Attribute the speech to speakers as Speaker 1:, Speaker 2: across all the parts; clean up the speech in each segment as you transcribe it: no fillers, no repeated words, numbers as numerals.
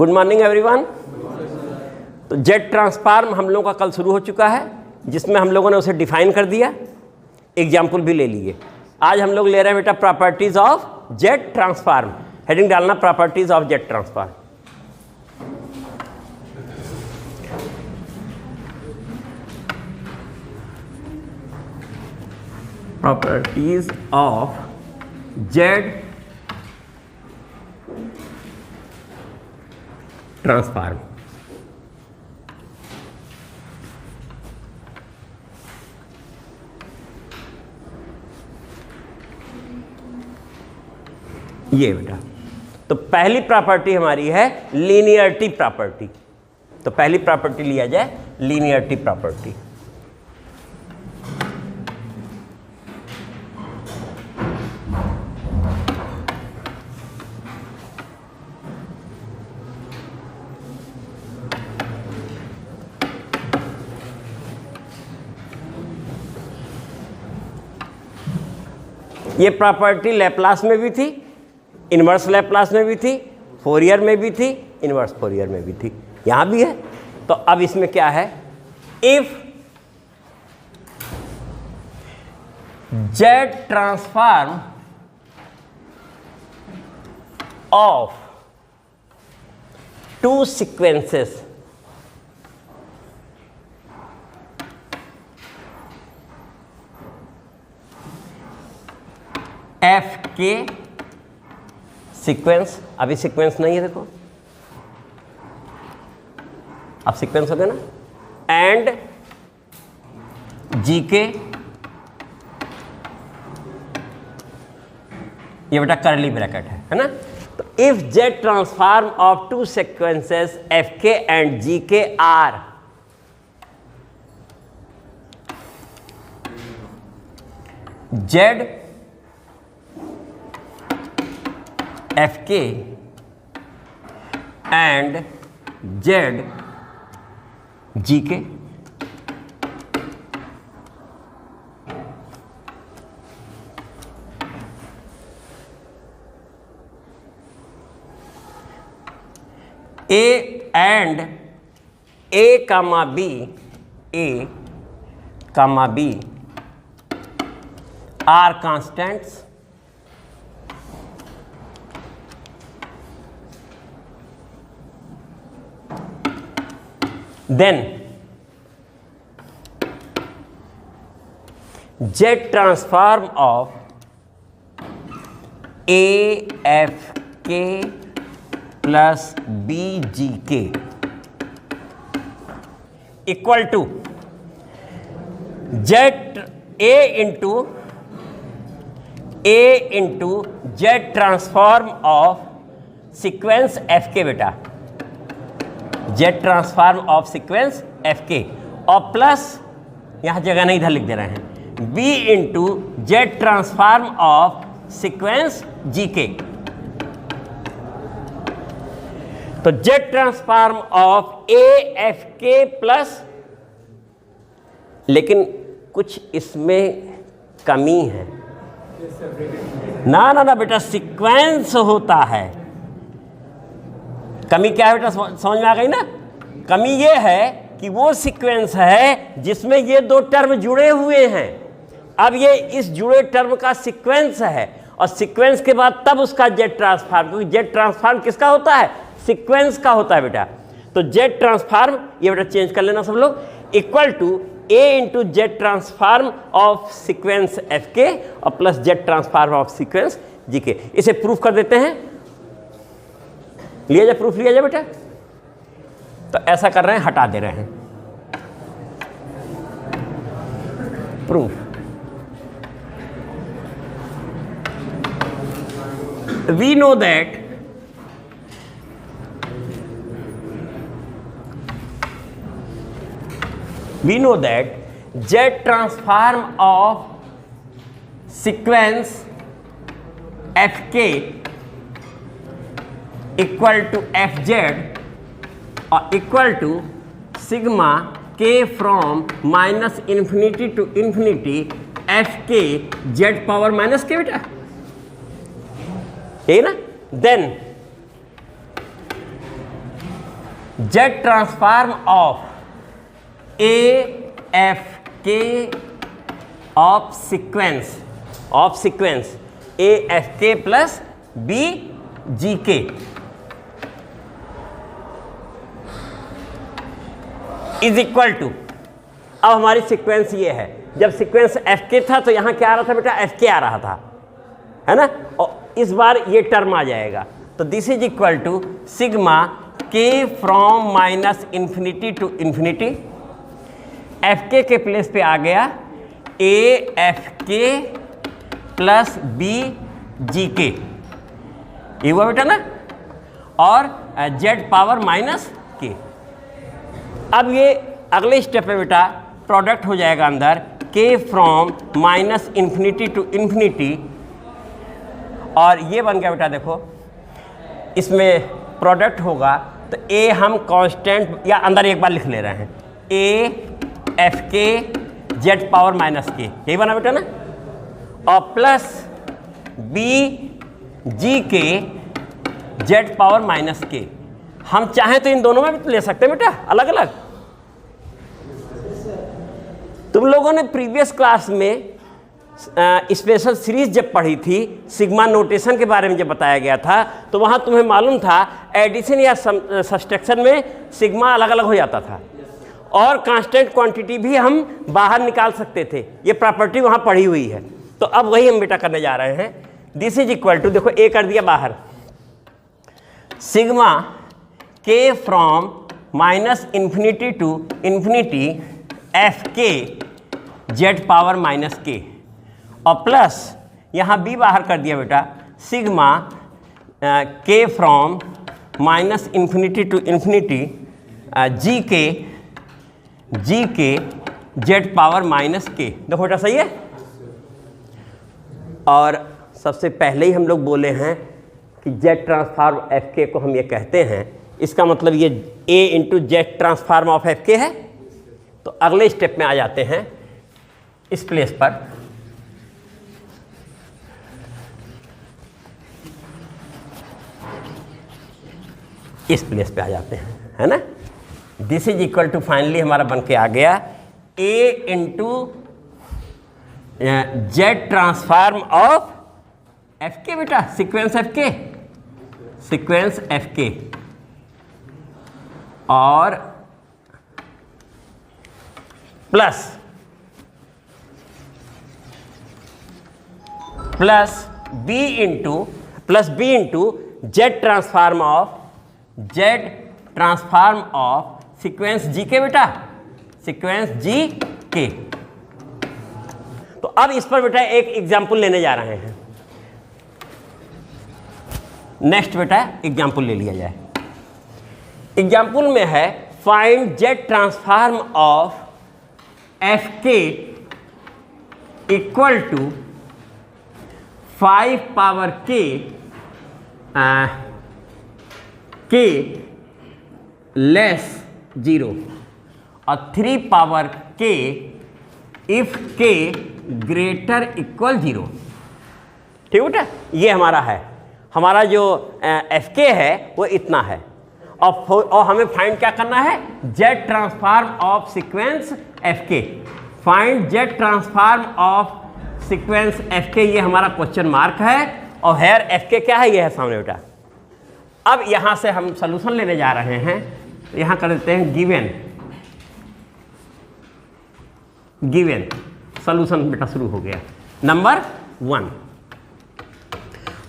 Speaker 1: Good morning everyone. तो Z transform हम लोगों का कल शुरू हो चुका है, जिसमें हम लोगों ने उसे डिफाइन कर दिया, एग्जाम्पल भी ले लिए। आज हम लोग ले रहे हैं बेटा properties of Z transform. Heading डालना properties of Z transform. Properties of Z transform. ये बेटा, तो पहली प्रॉपर्टी हमारी है लीनियरिटी प्रॉपर्टी। तो पहली प्रॉपर्टी लिया जाए लीनियरिटी प्रॉपर्टी। ये प्रॉपर्टी लैप्लास में भी थी, इनवर्स लैप्लास में भी थी, फोरियर में भी थी, इनवर्स फोरियर में भी थी, यहां भी है। तो अब इसमें क्या है, if Z transform of two sequences F K sequence, अभी सीक्वेंस नहीं है, देखो अब सीक्वेंस हो गया ना, एंड जी के, ये बेटा करली ब्रैकेट है ना। तो if Z transform of two sequences F K and G K are Z F K and Z G K, A and A comma B, A comma B are constants, then Z transform of AFK plus BGK equal to Z A into Z transform of sequence FK बेटा, Z transform of sequence F K, और plus यहां जगह नहीं, इधर लिख दे रहे हैं, B into Z transform of sequence G K. तो Z transform of A F K plus, लेकिन कुछ इसमें कमी है ना ना ना बेटा, सीक्वेंस होता है। कमी क्या है बेटा, समझ में आ गई ना। कमी ये है कि वो सीक्वेंस है जिसमें ये दो टर्म जुड़े हुए हैं। अब ये इस जुड़े टर्म का सीक्वेंस है, और सीक्वेंस के बाद तब उसका जेड ट्रांसफार्म, क्योंकि जेड ट्रांसफार्म किसका होता है, सीक्वेंस का होता है बेटा। तो जेड ट्रांसफार्म, ये बेटा चेंज कर लेना सब लोग, equal to A into Z transform of sequence F K और plus Z transform of sequence G K. इसे प्रूफ कर देते हैं, लिया जाए, प्रूफ लिया जाए बेटा। तो ऐसा कर रहे हैं, हटा दे रहे हैं proof. We know that Z transform of sequence Fk equal to Fz or equal to sigma k from minus infinity to infinity Fk z power minus k बेटा, यही ना। Then Z transform of A F K of sequence A F K plus B G K is equal to, अब हमारी sequence ये है, जब sequence F के था तो यहाँ क्या आ रहा था बेटा, एफ के आ रहा था, है ना, और इस बार ये टर्म आ जाएगा, तो this is equal to sigma K from minus infinity to infinity, F K place पे आ गया A F K plus B G K, ये हुआ बेटा ना, और जेड पावर माइनस के। अब ये अगले स्टेप पे बेटा प्रोडक्ट हो जाएगा अंदर के from minus infinity to infinity, और ये बन गया बेटा, देखो इसमें प्रोडक्ट होगा तो ए हम कांस्टेंट या अंदर एक बार लिख ले रहे हैं, ए F K Z power minus के, यही बना बेटा ना, और plus B G K Z power minus के। हम चाहें तो इन दोनों में भी ले सकते हैं बेटा अलग अलग। तुम लोगों ने प्रीवियस क्लास में स्पेशल सीरीज जब पढ़ी थी, सिग्मा नोटेशन के बारे में जब बताया गया था, तो वहाँ तुम्हें मालूम था एडिशन या सब्सट्रैक्शन में सिग्मा अलग अलग हो जाता था, और कांस्टेंट क्वांटिटी भी हम बाहर निकाल सकते थे, ये प्रॉपर्टी वहाँ पढ़ी हुई है। तो अब वही हम बेटा करने जा रहे हैं। दिस इज इक्वल टू, देखो ए कर दिया बाहर, sigma K from minus infinity to infinity F K Z power minus K, और प्लस यहाँ बी बाहर कर दिया बेटा, sigma K from minus infinity to infinity G K Z power minus के। देखो बेटा सही है। और सबसे पहले ही हम लोग बोले हैं कि जेड ट्रांसफॉर्म एफ के को हम ये कहते हैं, इसका मतलब ये A into Z transform of F K है। तो अगले स्टेप में आ जाते हैं इस प्लेस पर, इस प्लेस पे आ जाते हैं, है ना। This is equal to finally हमारा बन के आ गया A into Z transform of F K बेटा, सीक्वेंस एफ के और plus B into Z transform of sequence G K बेटा, सीक्वेंस जी के। तो अब इस पर बेटा एक एग्जाम्पल लेने जा रहे हैं। नेक्स्ट बेटा एग्जाम्पल ले लिया जाए। एग्जाम्पल में है find Z transform of F K equal to 5 power के लेस 0 और 3 पावर के इफ के ग्रेटर इक्वल 0। ठीक बेटा, ये हमारा है, हमारा जो एफ के है वो इतना है, और हमें फाइंड क्या करना है, Z transform of sequence F K. Find Z transform of sequence F K, ये हमारा क्वेश्चन मार्क है, और हेयर एफ के क्या है, ये है सामने बेटा। अब यहाँ से हम सॉल्यूशन लेने जा रहे हैं, यहाँ कर देते हैं गिवन सॉल्यूशन बेटा शुरू हो गया नंबर 1,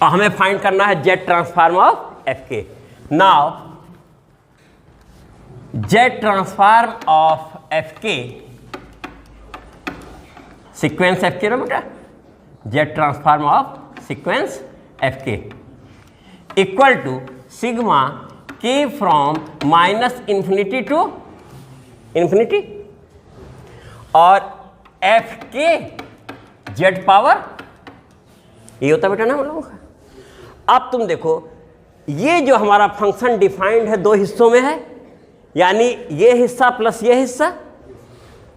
Speaker 1: और हमें फाइंड करना है Z transform of F K. Now Z transform of F K sequence F K ना बेटा, Z transform of sequence F K equal to sigma K from minus infinity to infinity और F K Z power, ये होता बेटा ना हम लोगों का। अब तुम देखो, ये जो हमारा फंक्शन डिफाइंड है 2 हिस्सों में है, यानी ये हिस्सा प्लस ये हिस्सा,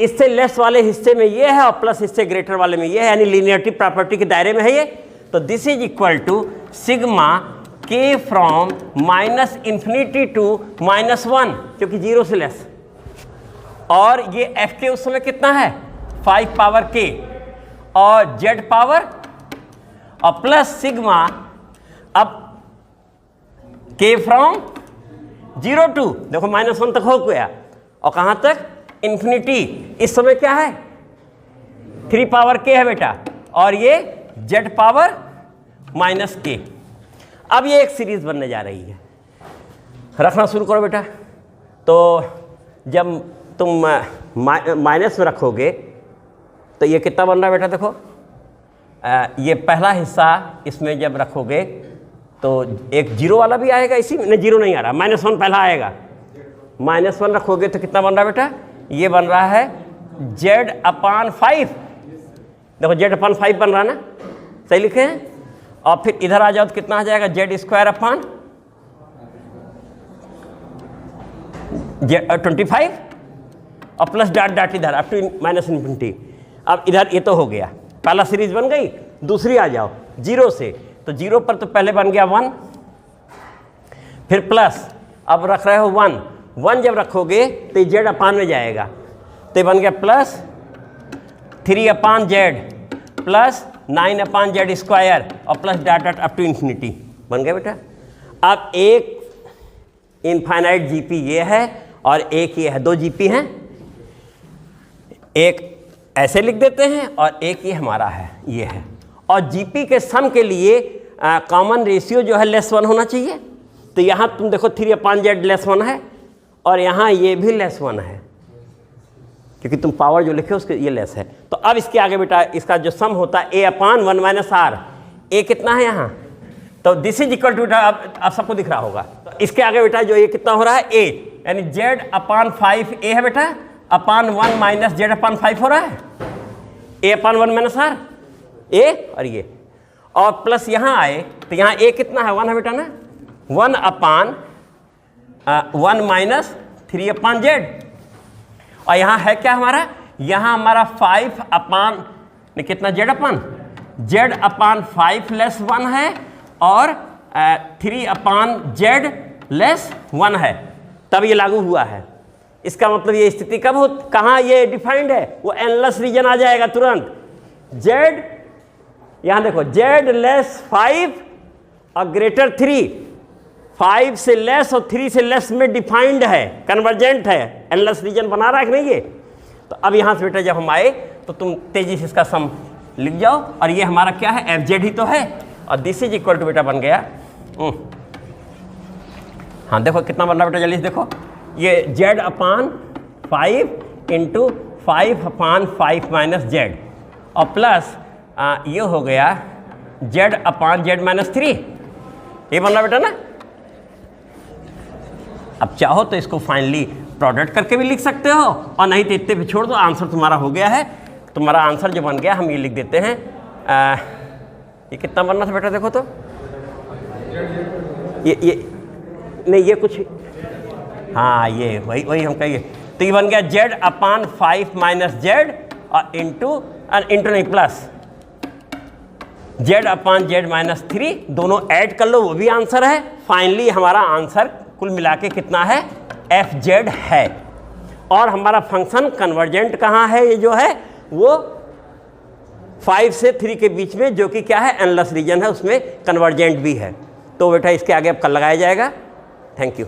Speaker 1: इससे लेस वाले हिस्से में ये है और प्लस इससे ग्रेटर वाले में ये है, यानी लीनियरिटी प्रॉपर्टी के दायरे में है ये। तो this is equal to sigma K from minus infinity to -1, क्योंकि 0 से लेस। और ये एफ के उस समय कितना है 5 पावर के और जेड पावर और प्लस सिग्मा, अब के फ्रॉम 0 टू, देखो -1 तक हो गया और कहां तक इन्फिनिटी। इस समय क्या है 3 पावर के है बेटा और ये जेड पावर -k। अब ये एक सीरीज बनने जा रही है, रखना शुरू करो बेटा। तो जब तुम माइनस में रखोगे तो ये कितना बन रहा है बेटा, देखो ये पहला हिस्सा इसमें जब रखोगे तो एक जीरो वाला भी आएगा, इसी में जीरो नहीं आ रहा, -1 पहला आएगा। -1 रखोगे तो कितना बन रहा है बेटा, ये बन रहा है z/5। देखो z/5 बन रहा है ना, सही लिखे हैं। और फिर इधर आ जाओ तो कितना आ जाएगा z²/25 और प्लस डॉट इधर अप टू -इन्फिनिटी। अब इधर ये तो हो गया, पहला सीरीज बन गई। दूसरी आ जाओ 0 से, तो 0 पर तो पहले बन गया 1, फिर प्लस, अब रख रहे हो 1 जब रखोगे तो z/, में जाएगा, तो बन गया प्लस 3/z प्लस 9/z² और plus dot up to infinity बन गया बेटा। अब एक इनफाइनाइट जीपी ये है और एक ये है, 2 जीपी हैं, एक ऐसे लिख देते हैं और एक ये हमारा है, ये है। और जीपी के सम के लिए कॉमन रेशियो जो है -1 होना चाहिए। तो यहाँ तुम देखो 3/z -1 है और यहाँ ये भी -1 है, क्योंकि तुम पावर जो लिखे उसके ये लेस है। तो अब इसके आगे बेटा इसका जो सम होता है a/1 - r, a कितना है यहाँ, तो दिस इज इक्वल टू बेटा, अब सबको दिख रहा होगा। तो इसके आगे बेटा जो ये कितना हो रहा है a, यानी z/5 a है बेटा, (1 - z/5 हो रहा है, a/1 - r a और ये, और प्लस यहाँ आए तो यहाँ a कितना है 1 है बेटा ना, 1/1 - 3/z। और यहाँ है क्या हमारा, यहाँ हमारा 5/, कितना z/, z/5 -1 है और 3/z -1 है, तब ये लागू हुआ है। इसका मतलब ये स्थिति कब हो, कहाँ ये डिफाइंड है, वो एनलेस रीजन आ जाएगा तुरंत। z, यहाँ देखो z 5 और ग्रेटर 3, 5 से लेस और 3 से लेस में डिफाइंड है, कन्वर्जेंट है, एनलेस रीजन बना रहा है कि नहीं ये। तो अब यहाँ से बेटा जब हम आए तो तुम तेजी से इसका सम लिख जाओ, और ये हमारा क्या है fz ही तो है, और दिस इज इक्वल टू बेटा बन गया हाँ देखो कितना बन रहा बेटा, जल्दी से देखो, ये z/5 × 5/5 - z और प्लस ये हो गया z/z - 3, ये बन रहा बेटा ना। अब चाहो तो इसको फाइनली प्रोडक्ट करके भी लिख सकते हो, और नहीं तो इतने भी छोड़ दो, आंसर तुम्हारा हो गया है। तुम्हारा आंसर जो बन गया हम ये लिख देते हैं, ये कितना बनना था बेटा, देखो तो ये नहीं, ये कुछ, हाँ ये वही हम कहिए, तो ये बन गया z/5 - z और इंटू नहीं प्लस z/z - 3, दोनों ऐड कर लो, वो भी आंसर है। फाइनली हमारा आंसर कुल मिला के कितना है fz है। और हमारा फंक्शन कन्वर्जेंट कहाँ है, ये जो है वो 5 से 3 के बीच में, जो कि क्या है एनलेस रीजन है, उसमें कन्वर्जेंट भी है। तो बेटा इसके आगे अब कल लगाया जाएगा। Thank you.